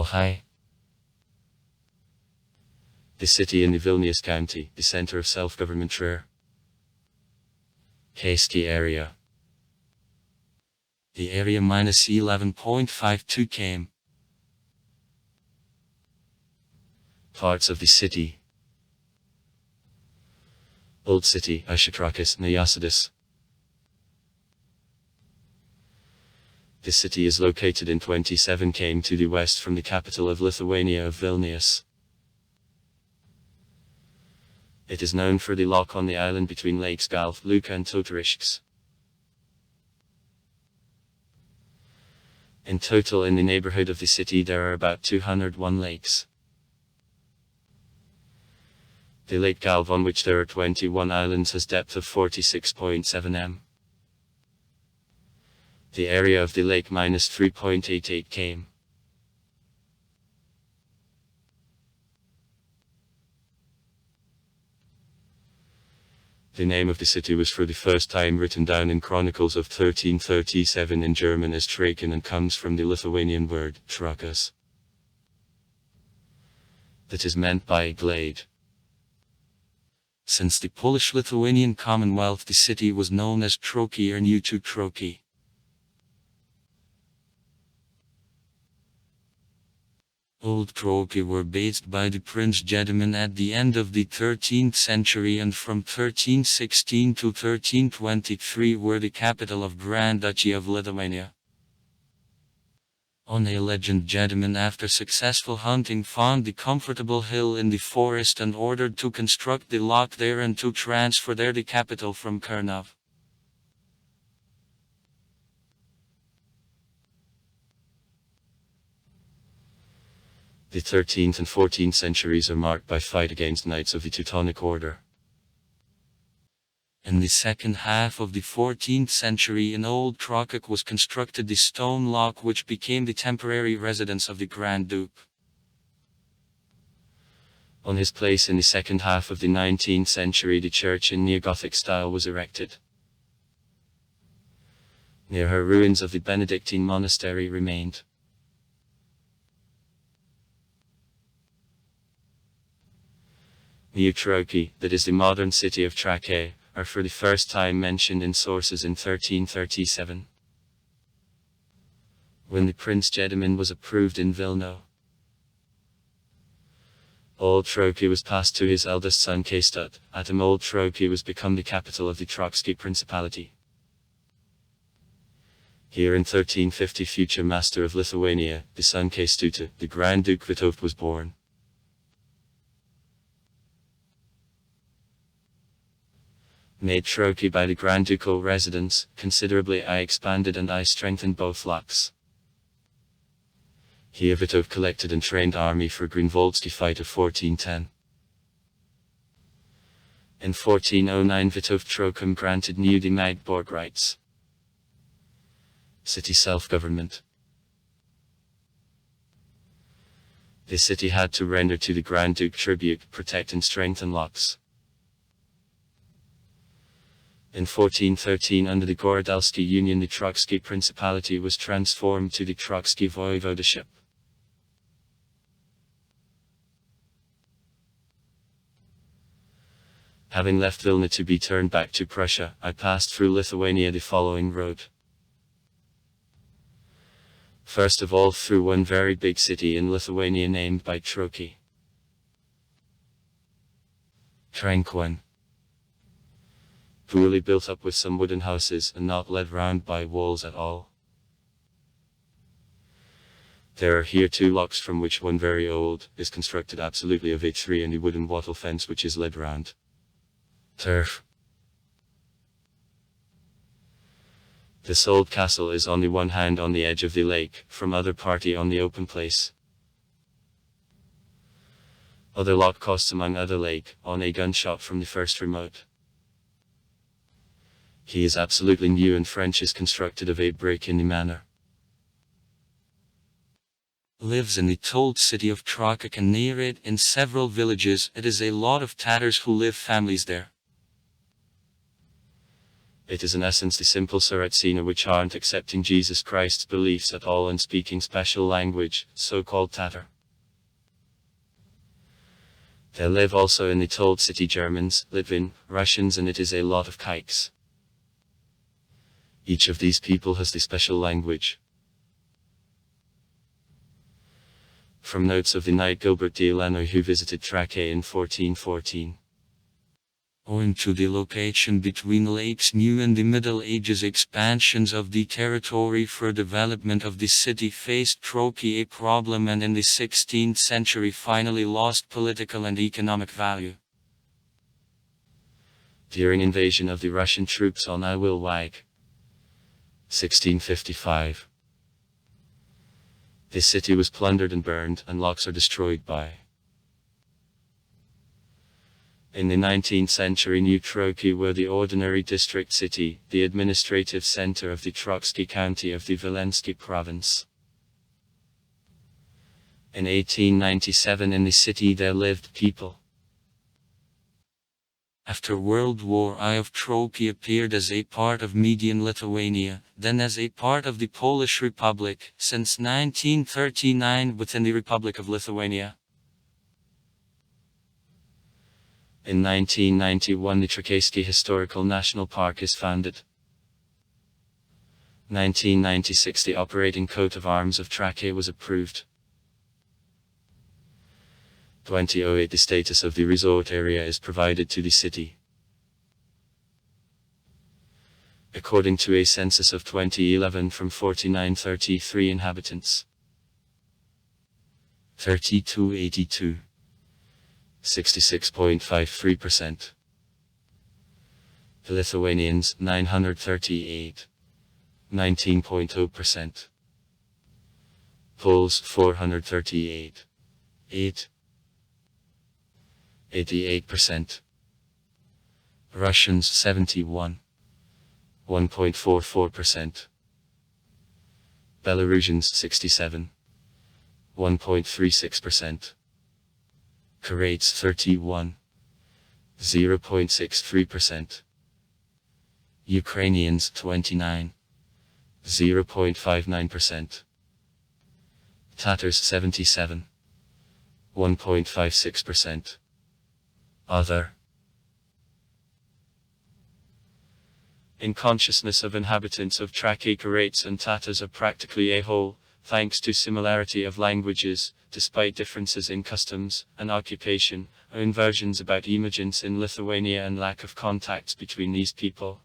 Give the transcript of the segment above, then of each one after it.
Ohio. The city in the Vilnius County, the center of self-government Trakai area. The area minus 11.52 km. Parts of the city. Old City, Ašatrakis, Nayasadis. The city is located in 27 km to the west from the capital of Lithuania of Vilnius. It is known for the lock on the island between lakes Galv, Luka and Totorishks. In total in the neighborhood of the city there are about 201 lakes. The Lake Galv, on which there are 21 islands, has depth of 46.7 m. The area of the lake minus 3.88 km. The name of the city was for the first time written down in Chronicles of 1337 in German as Trakai and comes from the Lithuanian word Trakas, that is meant by glade. Since the Polish-Lithuanian Commonwealth, the city was known as Trakai or New to Trakai. Old Trakai were based by the Prince Gedimin at the end of the 13th century, and from 1316 to 1323 were the capital of Grand Duchy of Lithuania. On a legend, Gedimin, after successful hunting, found the comfortable hill in the forest and ordered to construct the lock there and to transfer there the capital from Kernov. The 13th and 14th centuries are marked by fight against knights of the Teutonic Order. In the second half of the 14th century in Old Trakai was constructed the stone lock which became the temporary residence of the Grand Duke. On his place in the second half of the 19th century the church in neo-Gothic style was erected. Near her ruins of the Benedictine monastery remained. New Trakai, that is the modern city of Trakai, are for the first time mentioned in sources in 1337. When the Prince Gedimin was approved in Vilno, Old Trakai was passed to his eldest son Kęstutis. At him Old Trakai was become the capital of the Trakai Principality. Here in 1350 future master of Lithuania, the son Kęstutis, the Grand Duke Vytautas was born. Made Trakai by the Grand Ducal residence, considerably I expanded and I strengthened both locks. Here Vytautas collected and trained army for Grunwaldzki fight of 1410. In 1409 Vytautas Trocum granted new the Magdeburg rights. City self-government. The city had to render to the Grand Duke tribute, protect and strengthen locks. In 1413 under the Gorodalski Union the Trakai Principality was transformed to the Trakai Voivodeship. Having left Vilna to be turned back to Prussia, I passed through Lithuania the following road. First of all through one very big city in Lithuania named by Trakai. Trakai. Poorly built up with some wooden houses and not led round by walls at all. There are here two locks, from which one very old is constructed absolutely of H3 and a wooden wattle fence which is led round. Turf. This old castle is on the one hand on the edge of the lake, from other party on the open place. Other lock costs among other lake, on a gunshot from the first remote. He is absolutely new and French is constructed of a brick in the manner. Lives in the told city of Trakai and near it in several villages. It is a lot of Tatars who live families there. It is in essence the simple Saracena which aren't accepting Jesus Christ's beliefs at all and speaking special language, so-called Tatar. There live also in the told city Germans, Lithuanians, Russians, and it is a lot of kikes. Each of these people has the special language. From notes of the knight Gilbert de Lano who visited Trakai in 1414. Owing to the location between Lakes New and the Middle Ages, expansions of the territory for development of the city faced Trakai a problem, and in the 16th century finally lost political and economic value. During invasion of the Russian troops on Iwilwag, 1655. The city was plundered and burned, and locks are destroyed by. In the 19th century, New Trakai were the ordinary district city, the administrative center of the Trakai county of the Vilensky province. In 1897 in the city there lived people. After World War I of Trakai appeared as a part of Median Lithuania, then as a part of the Polish Republic, since 1939 within the Republic of Lithuania. In 1991 the Trakaiski Historical National Park is founded. 1996 the operating coat of arms of Trakai was approved. 2008 the status of the resort area is provided to the city. According to a census of 2011 from 4933 inhabitants. 3282. 66.53%. The Lithuanians 938. 19.0%. Poles 438. 8. 88%. Russians 71. 1.44%. Belarusians 67. 1.36%. Croats 31. 0.63%. Ukrainians 29. 0.59%. Tatars 77. 1.56%. Other. In consciousness of inhabitants of Trakai, Croats and Tatars are practically a whole, thanks to similarity of languages, despite differences in customs and occupation, or inversions about immigrants in Lithuania and lack of contacts between these people.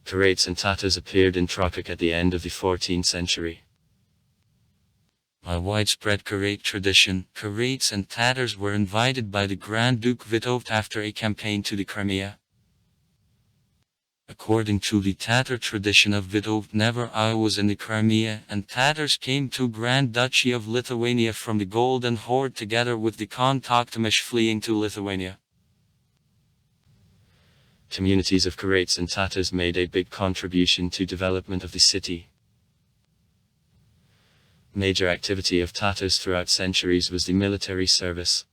Croats and Tatars appeared in Trakai at the end of the 14th century. By widespread Croat tradition, Croats and Tatars were invited by the Grand Duke Vitovt after a campaign to the Crimea. According to the Tatar tradition of Vitovt, never I was in the Crimea, and Tatars came to Grand Duchy of Lithuania from the Golden Horde together with the Khan Toktamish fleeing to Lithuania. Communities of Croats and Tatars made a big contribution to development of the city. Major activity of Tatars throughout centuries was the military service.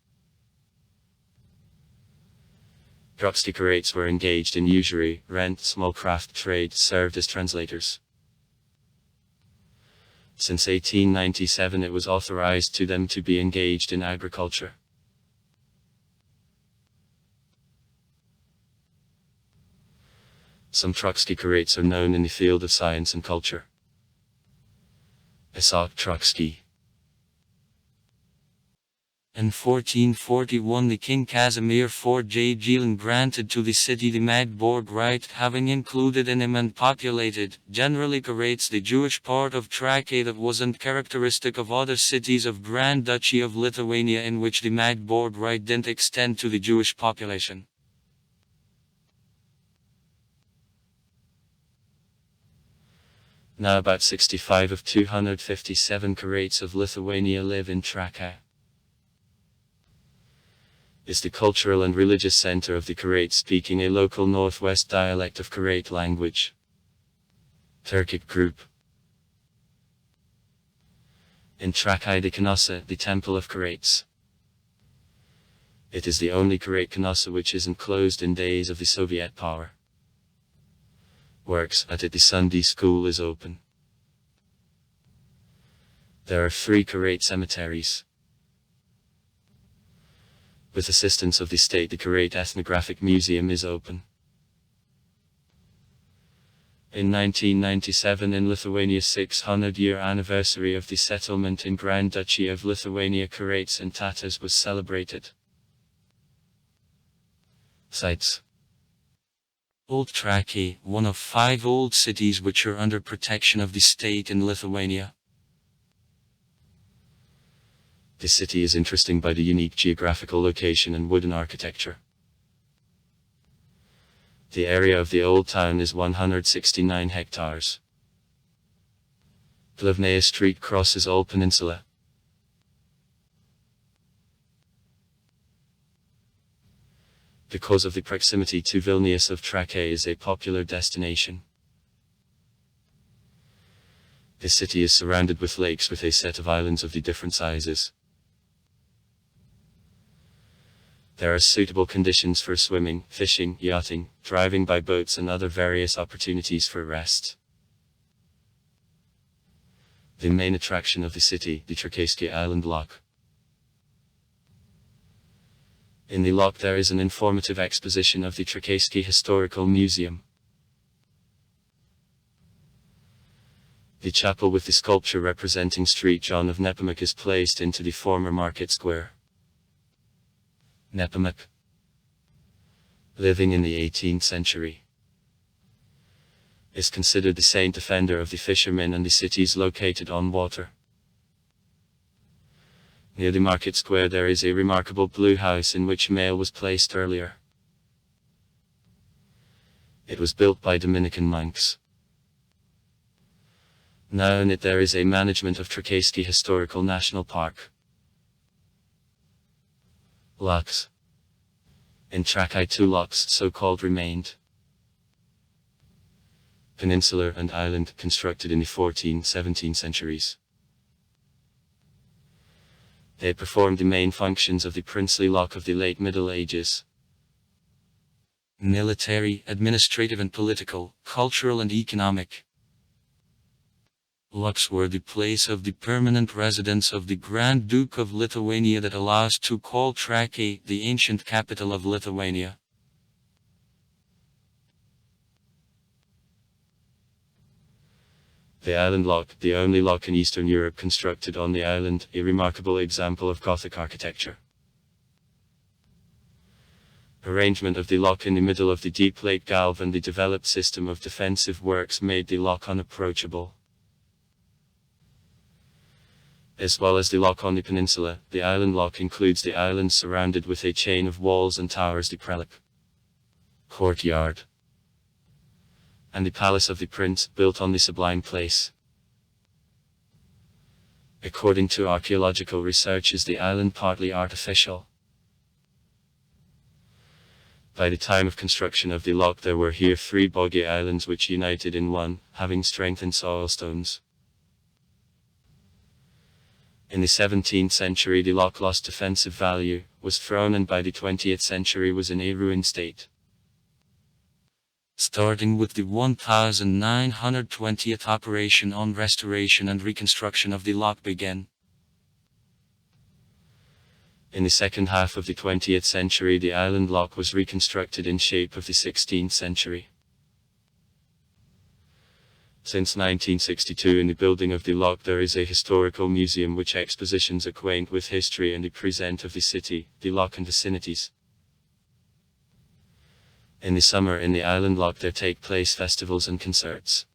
Trakai Croats were engaged in usury, rent, small craft trade, served as translators. Since 1897 it was authorized to them to be engaged in agriculture. Some Trakai Croats are known in the field of science and culture. Isak Trakai. In 1441 the King Casimir IV Jagiellon granted to the city the Magdeburg right, having included in him and populated, generally Croats, the Jewish part of Trakai that wasn't characteristic of other cities of Grand Duchy of Lithuania in which the Magdeburg right didn't extend to the Jewish population. Now about 65 of 257 Croats of Lithuania live in Trakai. Is the cultural and religious center of the Croats, speaking a local northwest dialect of Croat language. Turkic group. In Trakai de Canossa, the Temple of Croats. It is the only Karatkanosa which isn't closed in days of the Soviet power. Works at it. The Sunday school is open. There are 3 Karate cemeteries. With assistance of the state, the Karate Ethnographic Museum is open. In 1997, in Lithuania's 600-year anniversary of the settlement in Grand Duchy of Lithuania, Karates and Tatars was celebrated. Sites: Old Trakai, one of 5 old cities which are under protection of the state in Lithuania. The city is interesting by the unique geographical location and wooden architecture. The area of the old town is 169 hectares. Lithuania Street crosses all peninsula. Because of the proximity to Vilnius of Trakai is a popular destination. The city is surrounded with lakes with a set of islands of the different sizes. There are suitable conditions for swimming, fishing, yachting, driving by boats and other various opportunities for rest. The main attraction of the city, the Trakai Island Lock. In the lock there is an informative exposition of the Trakai Historical Museum. The chapel with the sculpture representing St. John of Nepomuk is placed into the former market square. Nepomuk, living in the 18th century, is considered the saint defender of the fishermen and the cities located on water. Near the market square there is a remarkable blue house in which mail was placed earlier. It was built by Dominican monks. Now in it there is a management of Trakai Historical National Park. Locks. In Trakai 2 locks, so-called, remained. Peninsular and island, constructed in the 14th-17th centuries. They performed the main functions of the princely lock of the late Middle Ages. Military, administrative and political, cultural and economic. Locks were the place of the permanent residence of the Grand Duke of Lithuania that allows to call Trakai the ancient capital of Lithuania. The island lock, the only lock in Eastern Europe constructed on the island, a remarkable example of Gothic architecture. Arrangement of the lock in the middle of the deep lake Galve and the developed system of defensive works made the lock unapproachable. As well as the lock on the peninsula, the island lock includes the island surrounded with a chain of walls and towers, the prelate courtyard, and the palace of the prince, built on the Sublime Place. According to archaeological researches, the island partly artificial. By the time of construction of the lock there were here 3 boggy islands which united in one, having strengthened soil stones. In the 17th century the lock lost defensive value, was thrown and by the 20th century was in a ruined state. Starting with the 1920th operation on restoration and reconstruction of the lock began. In the second half of the 20th century the island lock was reconstructed in shape of the 16th century. Since 1962 in the building of the lock there is a historical museum which expositions acquaint with history and the present of the city, the lock and vicinities. In the summer in the island lock there take place festivals and concerts.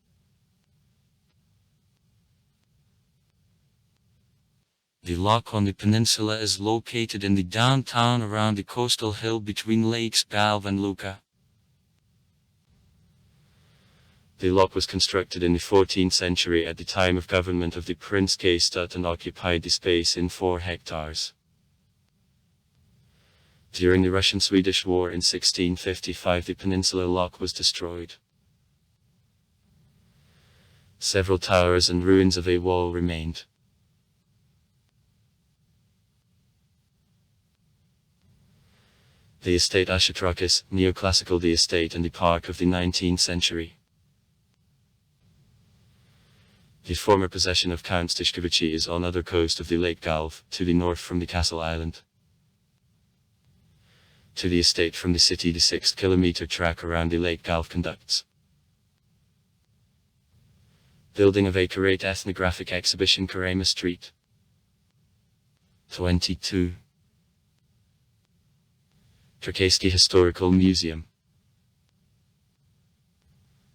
The lock on the peninsula is located in the downtown around the coastal hill between lakes Galve and Luka. The lock was constructed in the 14th century at the time of government of the Prince Kaystadt and occupied the space in 4 hectares. During the Russian-Swedish War in 1655 the peninsula lock was destroyed. Several towers and ruins of a wall remained. The estate Trakai, neoclassical, the estate and the park of the 19th century. The former possession of Count Tyszkowice is on other coast of the Lake Galv, to the north from the Castle Island. To the estate from the city the 6-kilometer track around the Lake Galv conducts. Building of a Karate ethnographic exhibition Karema Street. 22. Trakai Historical Museum.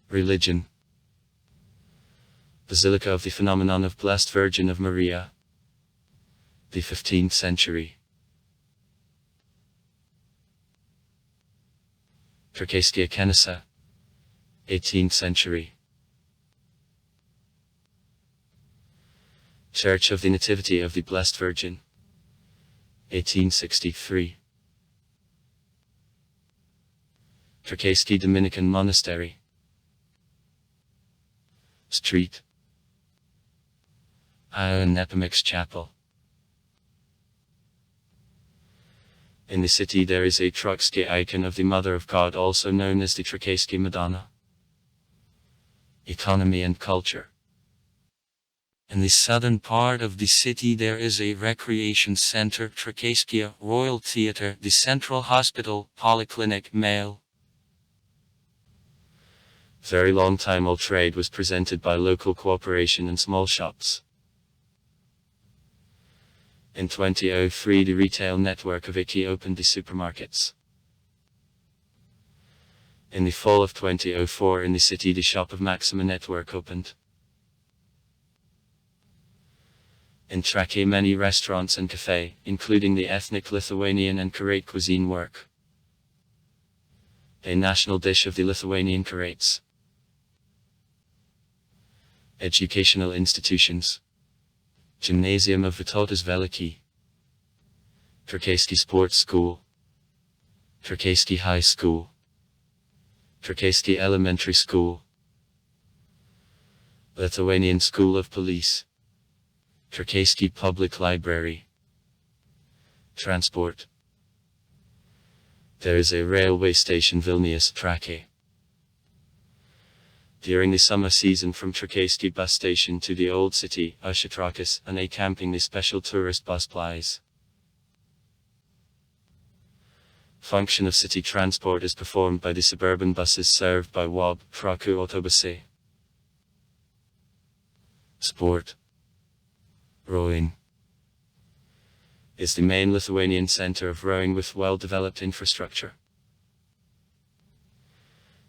Religion. Basilica of the Phenomenon of Blessed Virgin of Maria. The 15th century. Trakai Kenesa. 18th century. Church of the Nativity of the Blessed Virgin. 1863. Trakai Dominican Monastery. Street. Ion Nepomuk's Chapel. In the city there is a Trakai icon of the Mother of God, also known as the Trakai Madonna. Economy and culture. In the southern part of the city there is a recreation center, Trakai Royal Theatre, the Central Hospital, Polyclinic, Mail. Very long time all trade was presented by local cooperation and small shops. In 2003 the retail network of IKEA opened the supermarkets. In the fall of 2004 in the city the shop of Maxima network opened. In Trakai many restaurants and café, including the ethnic Lithuanian and Karate cuisine work. A national dish of the Lithuanian Karates. Educational institutions. Gymnasium of Vytautas Veliki. Trakai Sports School. Trakai High School. Trakai Elementary School. Lithuanian School of Police. Trakai Public Library. Transport. There is a railway station Vilnius, Trakai. During the summer season from Trakai bus station to the old city, Trakai, and a camping the special tourist bus plies. Function of city transport is performed by the suburban buses served by WOB, Trakai Autobusy. Sport. Rowing is the main Lithuanian center of rowing with well-developed infrastructure.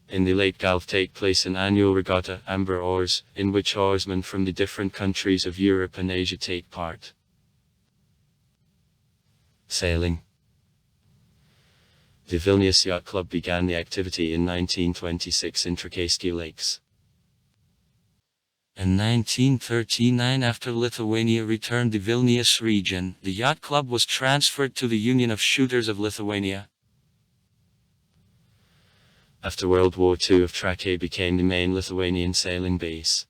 In the Lake Galv take place an annual regatta, Amber Oars, in which oarsmen from the different countries of Europe and Asia take part. Sailing. The Vilnius Yacht Club began the activity in 1926 in Trakai lakes. In 1939, after Lithuania returned the Vilnius region, the yacht club was transferred to the Union of Shooters of Lithuania. After World War II of Trakai became the main Lithuanian sailing base.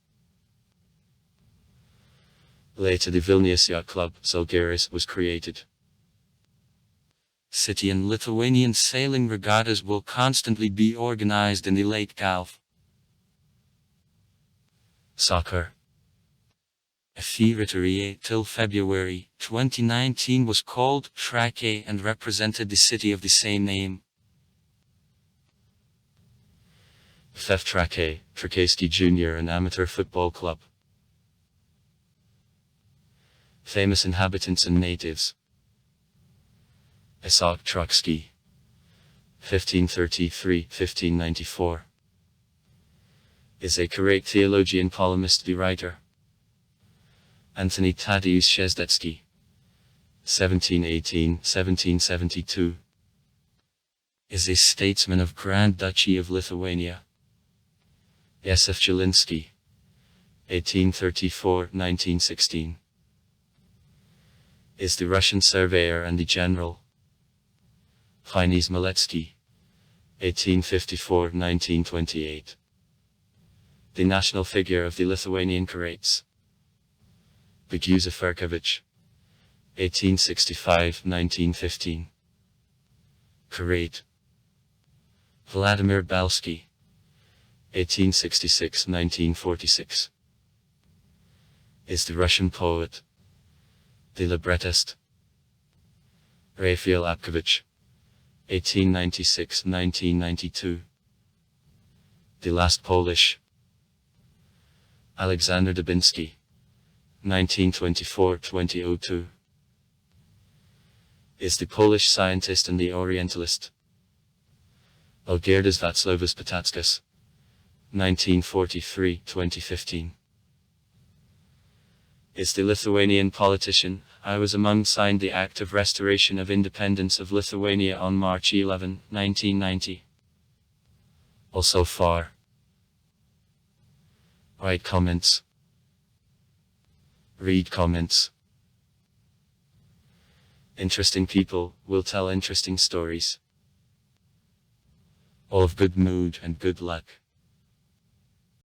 Later the Vilnius Yacht Club, Zalgiris, was created. City and Lithuanian sailing regattas will constantly be organized in the Lake Galv. Soccer. A theaterie till February 2019 was called Trakai and represented the city of the same name. FF Trakai, Trakai Junior and Amateur Football Club. Famous inhabitants and natives. Isak Trakai, 1533-1594. Is a Karate theologian, polemist, the writer. Anthony Tadeusz Szczesdecki, 1718-1772. Is a statesman of Grand Duchy of Lithuania. Josef Jelinski, 1834-1916. Is the Russian surveyor and the general. Heinz Maletsky, 1854-1928. The national figure of the Lithuanian Karates. Boguza Ferkovich, 1865-1915. Great. Vladimir Balsky, 1866–1946. Is the Russian poet. The librettist. Raphael Apkovich, 1896–1992. The last Polish. Alexander Dubinsky, 1924–2002. Is the Polish scientist and the Orientalist. Algirdas Vaclavas Patatskas, 1943–2015. Is the Lithuanian politician. I was among signed the Act of Restoration of Independence of Lithuania on March 11, 1990. Also far. Write comments. Read comments. Interesting people will tell interesting stories. All of good mood and good luck.